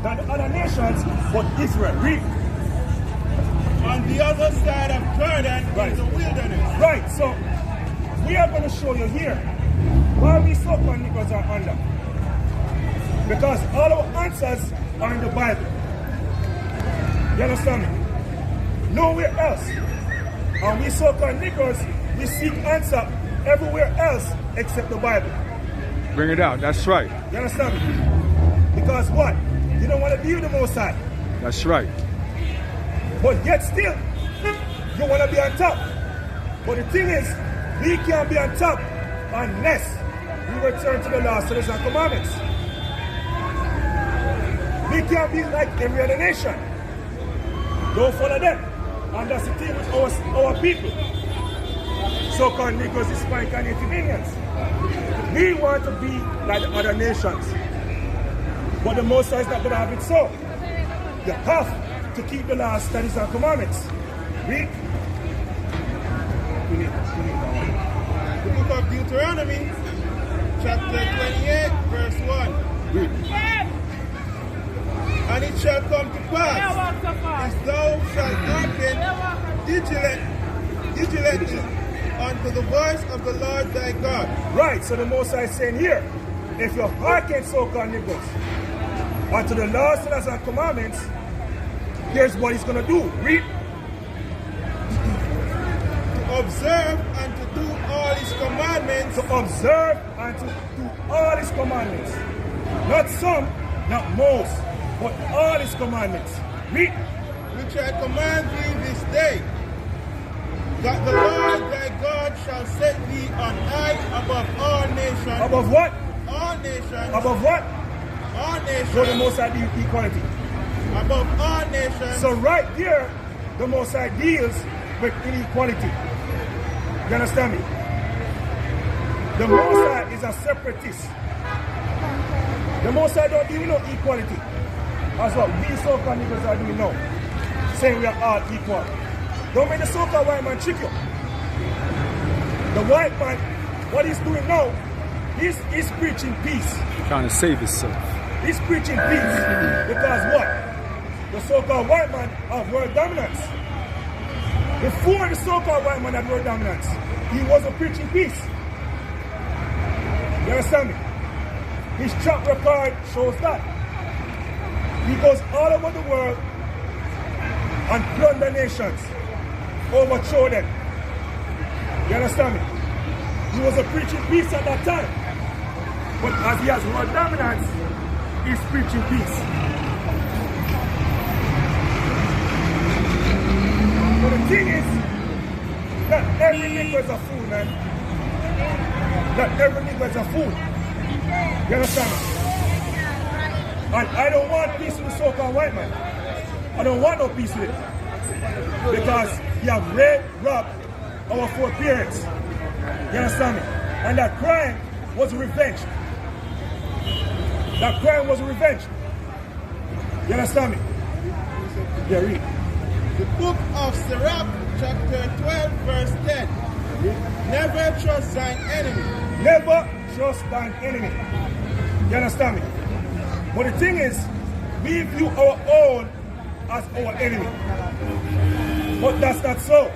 than the other nations, but Israel. Read. On the other side of Jordan is the wilderness. Right, so we are going to show you here why we so-called Negroes are under. Because all our answers are in the Bible. You understand me? Nowhere else. And we so-called Negroes, we seek answer everywhere else except the Bible. Bring it out, that's right. You understand me? Because what? You don't want to be with the Most High. That's right. But yet still, you want to be on top. But the thing is, we can't be on top unless we return to the law, statutes, and commandments. We can't be like every other nation. Don't follow them. And that's the thing with our people. So-called Negroes, Hispanic, and Native Indians. We want to be like the other nations. But the Most High is not going to have it so. You have to keep the law, statutes, and commandments. Read. The book of Deuteronomy, chapter 28, verse 1. Read. And it shall come to pass, as thou shalt hearken diligently unto the voice of the Lord thy God. Right, so the Most High is saying here, if you hearken so-called Negroes unto the laws, statutes, and commandments, here's what he's going to do. Read. To observe and to do all his commandments. To observe and to do all his commandments. Not some, not most, but all his commandments. Read. Which I command thee this day, that the Lord thy God shall set thee on high above all nations. Above what? All nations. Above what? All nations. So the Most High deals equality. Above all nations. So right here, the Most High deals with inequality. You understand me? The Most High is a separatist. The Most High don't deal with no equality. That's what we so-called Negroes are doing now. Saying we are all equal. Don't make the so-called white man trick you. The white man, what he's doing now, he's preaching peace. Trying to save himself. He's preaching peace. Because what? The so-called white man have world dominance. Before the so-called white man had world dominance, he wasn't preaching peace. You understand me? His track record shows that. He goes all over the world and plunder nations, overthrow them. You understand me? He was a preaching peace at that time. But as he has world dominance, he's preaching peace. But the thing is, not every Negro is a fool, man. Not every Negro is a fool. You understand me? And I don't want peace with the so-called white man. I don't want no peace with it. Because he have robbed our foreparents. You understand me? And that crime was revenge. That crime was revenge. You understand me? Yeah, read. The book of Sirach, chapter 12, verse 10. Never trust thine enemy. Never trust thine enemy. You understand me? But the thing is, we view our own as our enemy. But that's not so.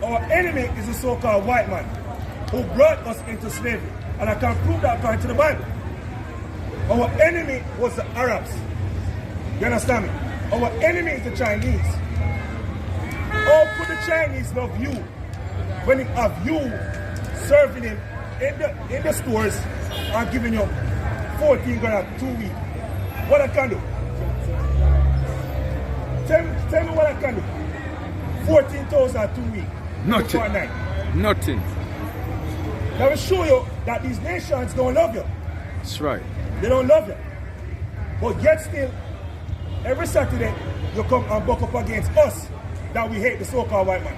Our enemy is the so-called white man who brought us into slavery. And I can prove that according to the Bible. Our enemy was the Arabs. You understand me? Our enemy is the Chinese. How could the Chinese love you when they have you serving him in the stores and giving you 14 grand 2 weeks? What I can do? Tell me what I can do. 14,000 2 weeks. Nothing. Nothing. Now I will show you that these nations don't love you. That's right. They don't love you. But yet still, every Saturday, you come and buck up against us that we hate the so-called white man.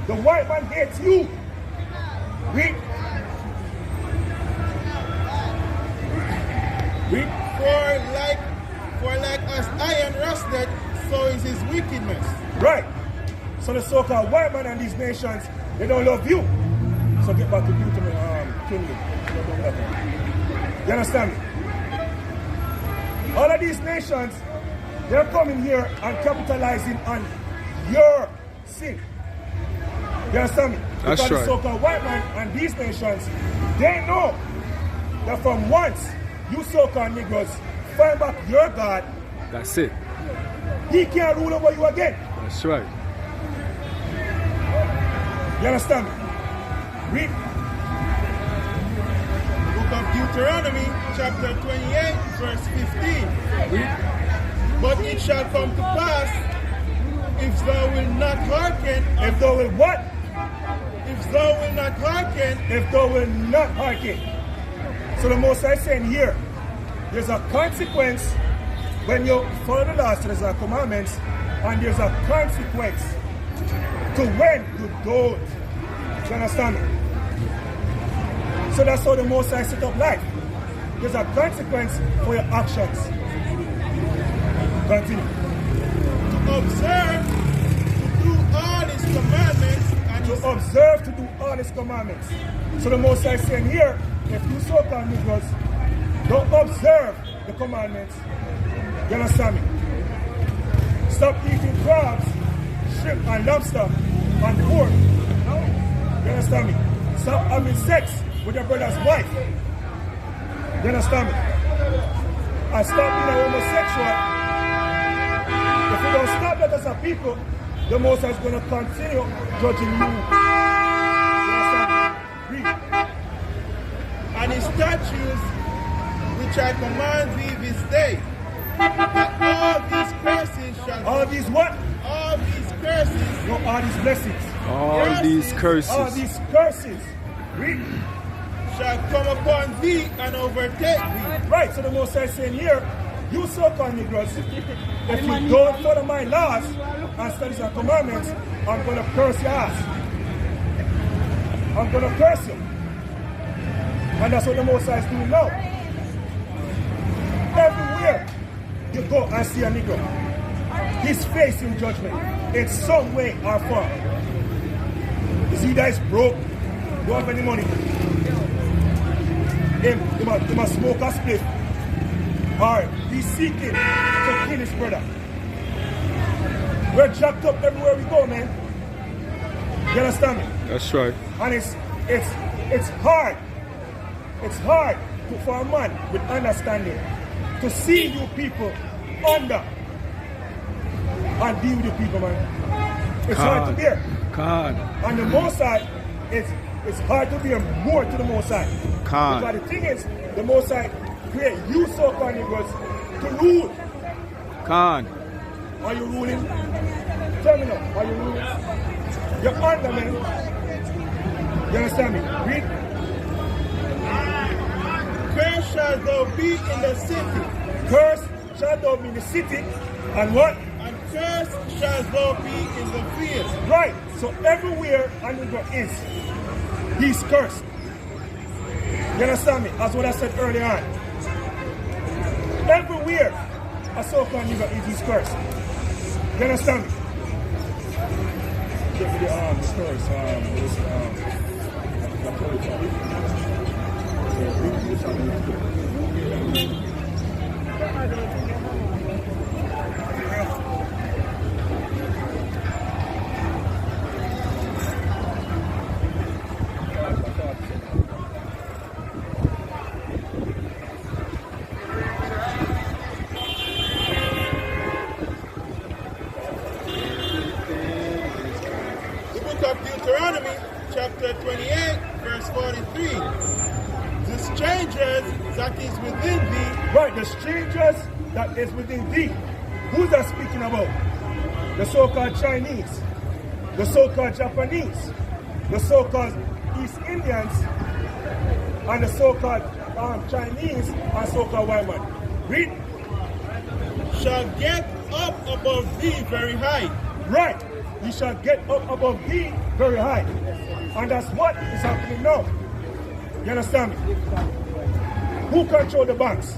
The white man hates you. Read. For like as iron rusted, so is his wickedness. Right. So the so-called white man and these nations, they don't love you. So get back to beautiful kingdom. You understand me? All of these nations, they're coming here and capitalizing on your sin. You understand me? That's because right. the so-called white man and these nations, they know that from once you so-called Negroes find back your God, That's it. he can't rule over you again. That's right. You understand me? Read. Book of Deuteronomy, chapter 28, verse 15. But it shall come to pass, if thou wilt not hearken, If thou will what? if thou wilt not hearken, If thou will not hearken. So the Most High is saying here, there's a consequence when you follow the laws, there's a commandments, and there's a consequence to when you don't. You understand me? So that's how the Most High set up life. There's a consequence for your actions. Continue. observe to do all his commandments, and To observe to do all his commandments. So the Most High is saying here, if you so-called Negroes don't observe the commandments, you understand me? Stop eating crabs, shrimp and lobster and pork. You understand me? Stop having sex with your brother's wife. You understand me? And stop being a homosexual. If you don't stop that as a people, the Most High is going to continue judging you. You understand me? Read. and his statutes which I command thee this day, that all these curses shall All these what? all these curses No, all these blessings. All these curses. All these curses. Read. shall come upon thee and overtake thee. Right, so the Most High is saying here, you so-called Negroes, if you don't follow my laws and studies and commandments, I'm going to curse your ass. I'm going to curse you. And that's what the Most High is doing now. Everywhere you go and see a Negro, he's facing judgment in some way or form. You see that he's broke, don't have any money. He must smoke a split. Or he's seeking to kill his brother. We're jacked up everywhere we go, man. You understand me? That's right. And it's hard. It's hard for a man with understanding to see you people under and deal with you people, man. It's hard to bear. Khan. And the Most High, it's hard to bear more to the Most High. Khan. Because the thing is, the Most High create you so-called Negroes to rule. Khan. Are you ruling? Tell me now, are you ruling? You're under, man. You understand me? Read. Cursed shall thou be in the city, Cursed shall thou be in the city, and what? and cursed shall thou be in the field. Right. So everywhere a Negro is, he's cursed. You understand me? That's what I said earlier on. Everywhere a so-called Negro is, he's cursed. You understand me? Check the stories. The book of Deuteronomy, chapter 28, verse 43. The strangers that is within thee, Right, the strangers that is within thee. Who's that speaking about? The so-called Chinese, the so-called Japanese, the so-called East Indians, and the so-called Chinese and so-called white man. Read. shall get up above thee very high. Right. He shall get up above thee very high. And that's what is happening now. You understand me? Who control the banks?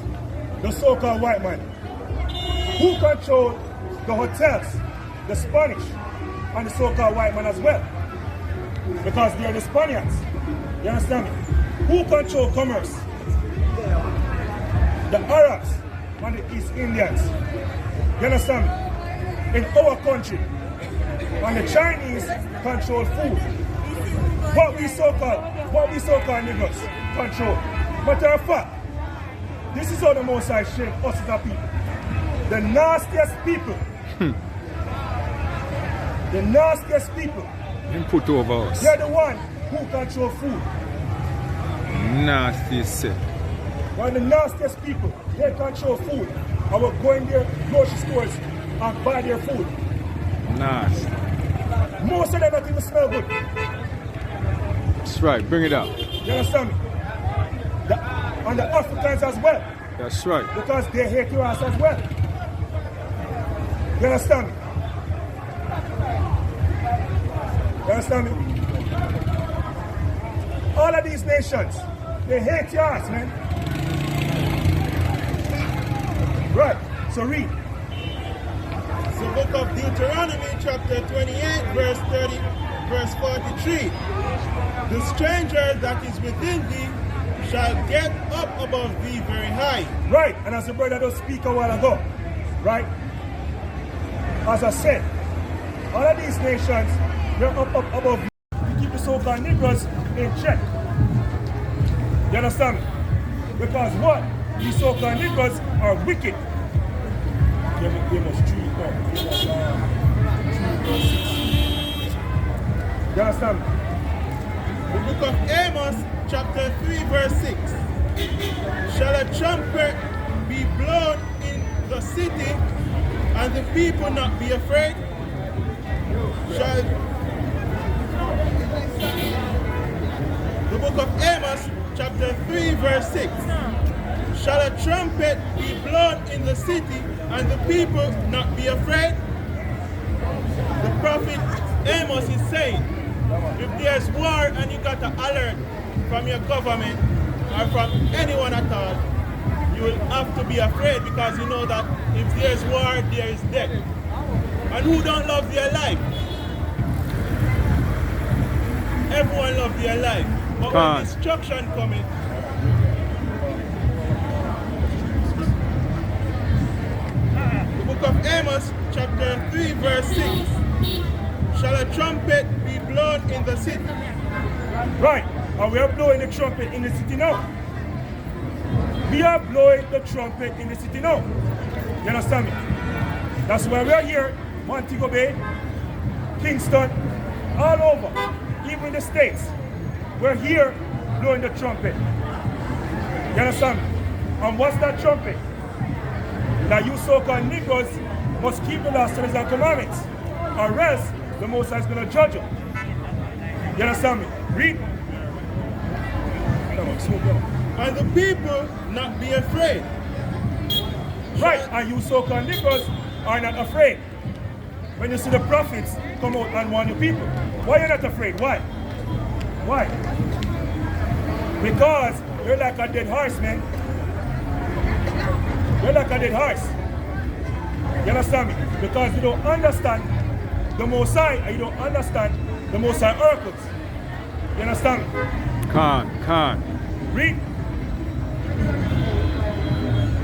The so-called white man. Who control the hotels? The Spanish and the so-called white man as well. Because they are the Spaniards. You understand me? Who control commerce? The Arabs and the East Indians. You understand me? In our country. And the Chinese control food. What we so-called Negroes control. Matter of fact, this is how the Most High shape us as a people. The nastiest people. The nastiest people. Him put over us. They're the one who control food. Nasty set. One of the nastiest people. They control food. I will go in their grocery stores and buy their food. Nasty. Most of them don't even smell good. That's right. Bring it up. You understand me? And the Africans as well. That's right. Because they hate your ass as well. You understand me? You understand me? All of these nations, they hate your ass, man. Right. So read. The book of Deuteronomy, chapter 28, verse 43. The stranger that is within thee shall get up above thee very high. Right. And as the brother does speak a while ago, right? As I said, all of these nations, they're up above you. You keep the so-called Negroes in check. You understand me? Because what? These so-called Negroes are wicked. Give us 3, You understand me? The book of Amos, chapter 3, verse 6. Shall a trumpet be blown in the city, and the people not be afraid? The book of Amos, chapter 3, verse 6. Shall a trumpet be blown in the city, and the people not be afraid? The prophet Amos is saying, if there's war and you got an alert from your government or from anyone at all, you will have to be afraid, because you know that if there's war, there is death. And who don't love their life? Everyone loves their life. But when destruction coming, the book of Amos, chapter 3, verse 6. Shall a trumpet be blown in the city? Right. And we are blowing the trumpet in the city now. We are blowing the trumpet in the city now. You understand me? That's why we are here, Montego Bay, Kingston, all over, even in the States. We're here blowing the trumpet. You understand me? And what's that trumpet? That you so-called Negroes must keep the law, statutes, and commandments, or else the Most High is going to judge you. You understand me? Read. And the people not be afraid. Right, and you so-called Negroes are not afraid. When you see the prophets come out and warn you people, why are you not afraid? Why? Why? Because you're like a dead horse, man. You're like a dead horse. You understand me? Because you don't understand the Most High, and you don't understand the Most High oracles. You understand me? Can't. Read.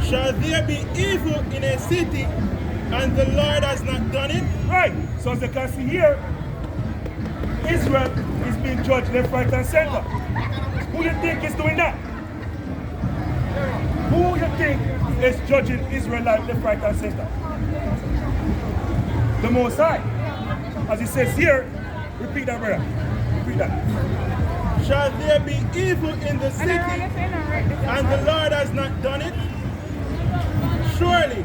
Shall there be evil in a city, and the Lord has not done it? Right. So as you can see here, Israel is being judged left, right, and center. Who you think is doing that? Who you think is judging Israel left, right, and center? The Most High. As it says here, repeat that, brother. Repeat that. Shall there be evil in the city, and the Lord has not done it? Surely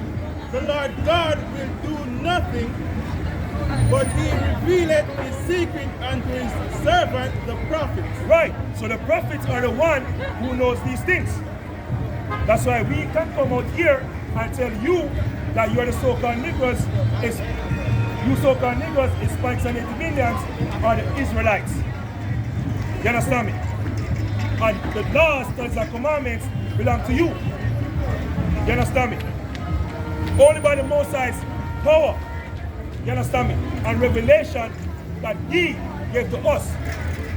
the Lord God will do nothing, but he revealeth his secret unto his servant the prophets. Right. So the prophets are the one who knows these things. That's why we can come out here and tell you that you are the so-called Negroes, you so-called Negroes, Hispanics and Native Indians are the Israelites. You understand me? And the laws, statutes, and commandments belong to you. You understand me? Only by the Most High's power. You understand me? And revelation that He gave to us.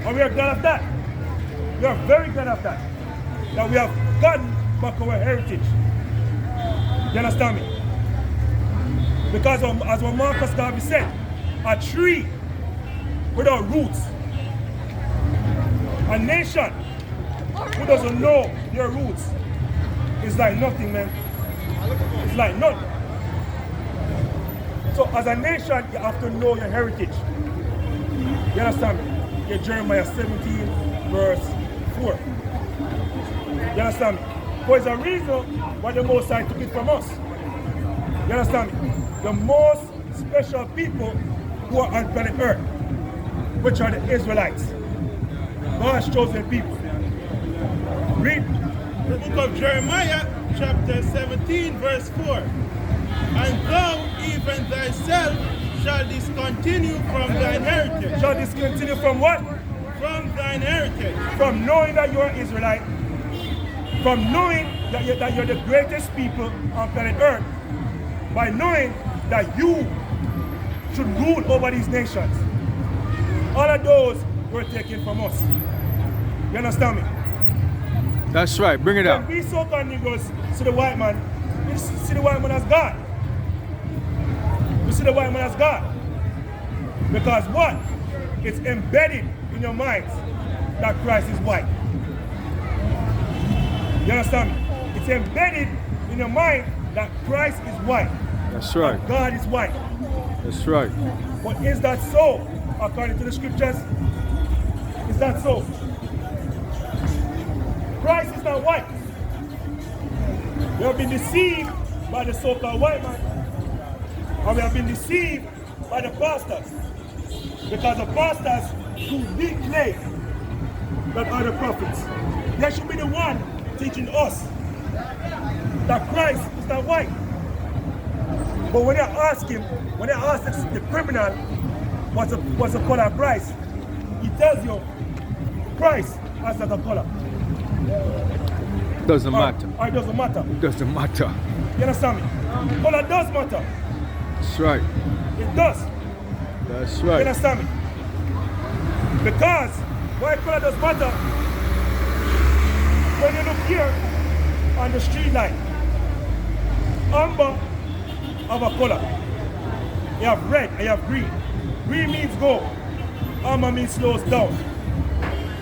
And we are glad of that. We are very glad of that. That we have gotten back our heritage. You understand me? Because as what Marcus Garvey said, a tree without roots, a nation who doesn't know their roots is like nothing, man. It's like nothing. So as a nation, you have to know your heritage. You understand me? Get Jeremiah 17, verse 4. You understand me? There's a reason why the Most High took it from us. You understand me? The most special people who are on planet Earth, which are the Israelites. God's chosen people. Read. The book of Jeremiah, chapter 17, verse 4. And thou, even thyself, shall discontinue from thine heritage. Shall discontinue from what? From thine heritage. From knowing that you're an Israelite, from knowing that you're the greatest people on planet Earth, by knowing that you should rule over these nations. All of those were taken from us. You understand me? That's right. Bring it When out. we so-called Negroes see the white man, we see the white man as God. We see the white man as God. Because what? It's embedded in your minds that Christ is white. You understand me? It's embedded in your mind that Christ is white. That's right. That God is white. That's right. But is that so according to the scriptures? Is that so? Christ is not white. We have been deceived by the so-called white man. And we have been deceived by the pastors. Because the pastors who we claim that are the prophets, they should be the one teaching us that Christ is not white. But when they ask him, when they ask the criminal what's the color of Christ, he tells you Christ has not a color. Doesn't matter. Or it doesn't matter. It doesn't matter. You understand me? Color does matter. That's right. It does. That's You right. understand me? Because why color does matter? When you look here on the street light, amber have a color. You have red and you have green. Green means go. Amber means slows down.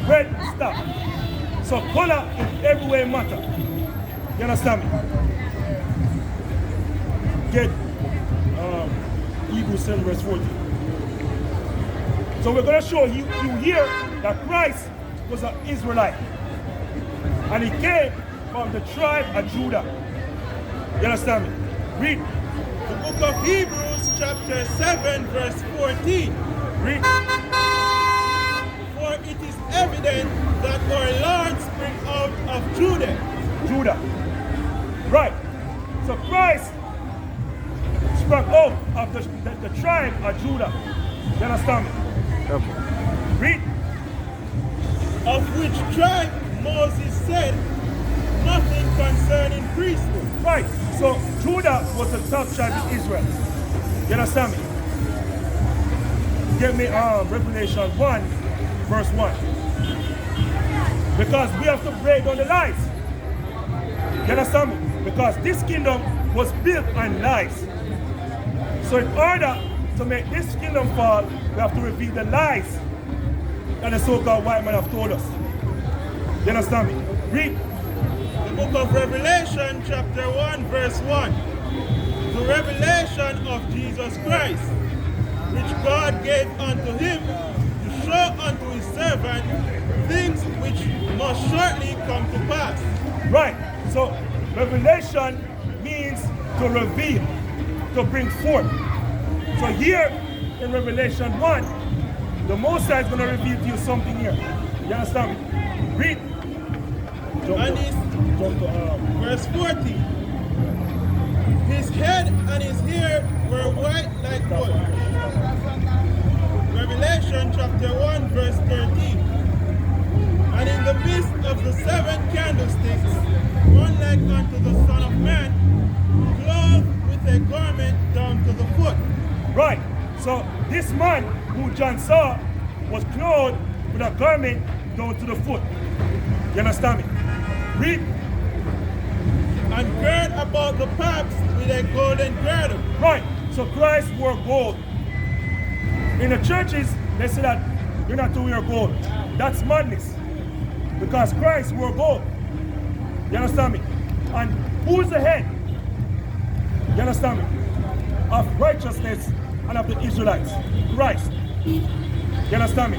Red stop. So color in every way matter. You understand me? Get Hebrews 7 verse 14. So we're going to show you here that Christ was an Israelite. And he came from the tribe of Judah. You understand me? Read. The book of Hebrews, chapter 7, verse 14. Read. For it is evident that our Lord sprang out of Judah. Judah. Right. So Christ sprang out of the tribe of Judah. You understand me? Read. Of which tribe Moses said nothing concerning priesthood. Right. So Judah was the top tribe in Israel. You understand me? Give me Revelation 1, verse 1. Because we have to break down the lies. You understand me? Because this kingdom was built on lies. So in order to make this kingdom fall, we have to reveal the lies that the so-called white man have told us. You understand me? Read. The book of Revelation, chapter 1, verse 1. The revelation of Jesus Christ, which God gave unto him to show unto his servant things which must shortly come to pass. Right. So revelation means to reveal, to bring forth. So here in Revelation 1, the Most High is going to reveal to you something here. You understand me? Read. And verse 40. His head and his hair were white like wool. Revelation chapter 1, verse 13. And in the midst of the 7 candlesticks, one like unto the Son of Man, clothed with a garment down to the foot. Right. So this man who John saw was clothed with a garment down to the foot. You understand me? Read. and gird about the paps with a golden girdle. Right. So Christ wore gold. In the churches, they say that you're not to wear gold. That's madness. Because Christ wore gold. You understand me? And who's the head? You understand me? Of righteousness and of the Israelites. Christ. You understand me?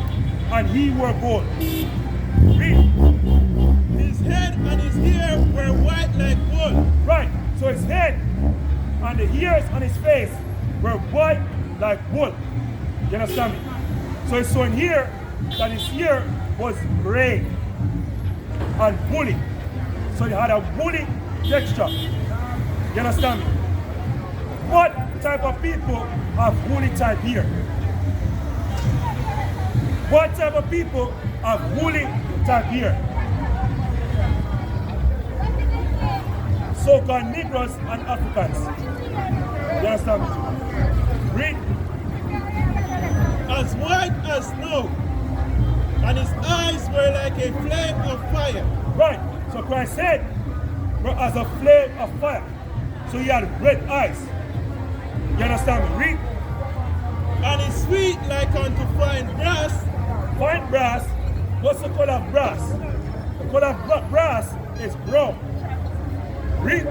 And he wore gold. Read. His head and his hair were white like wool. Right. So his head and the hairs on his face were white like wool. You understand me? So it's showing here that his hair was gray and woolly. So he had a woolly texture. You understand me? What type of people have woolly type hair? What type of people have woolly type hair? So-called Negroes and Africans. You understand me? Read. As white as snow, and his eyes were like a flame of fire. Right. So Christ said, as a flame of fire. So he had red eyes. You understand me? Read. And his feet like unto fine brass. Fine brass. What's the color of brass? The color of brass is brown. Read.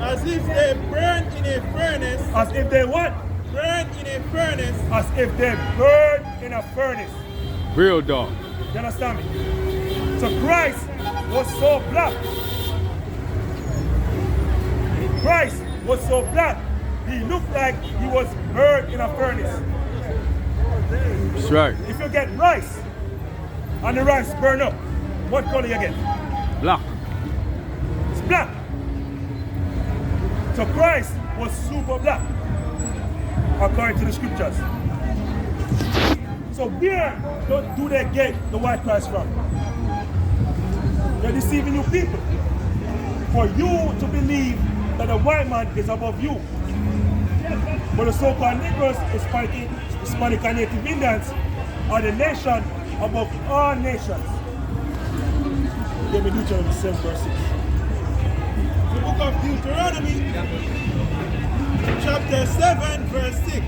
As if they burned in a furnace. As if they what? Burned in a furnace. As if they burned in a furnace. Real dog. You understand me? So Christ was so black. Christ was so black. He looked like he was burned in a furnace. That's right. If you get rice and the rice burn up, what color you get? Black. It's black. So Christ was super black, according to the scriptures. So where do they get the white Christ from? They're deceiving you people. For you to believe that the white man is above you. But the so-called Negroes, Hispanic and Native Indians are the nation above all nations. Let me Deuteronomy 7 verse 6. The book of Deuteronomy, chapter 7, verse 6.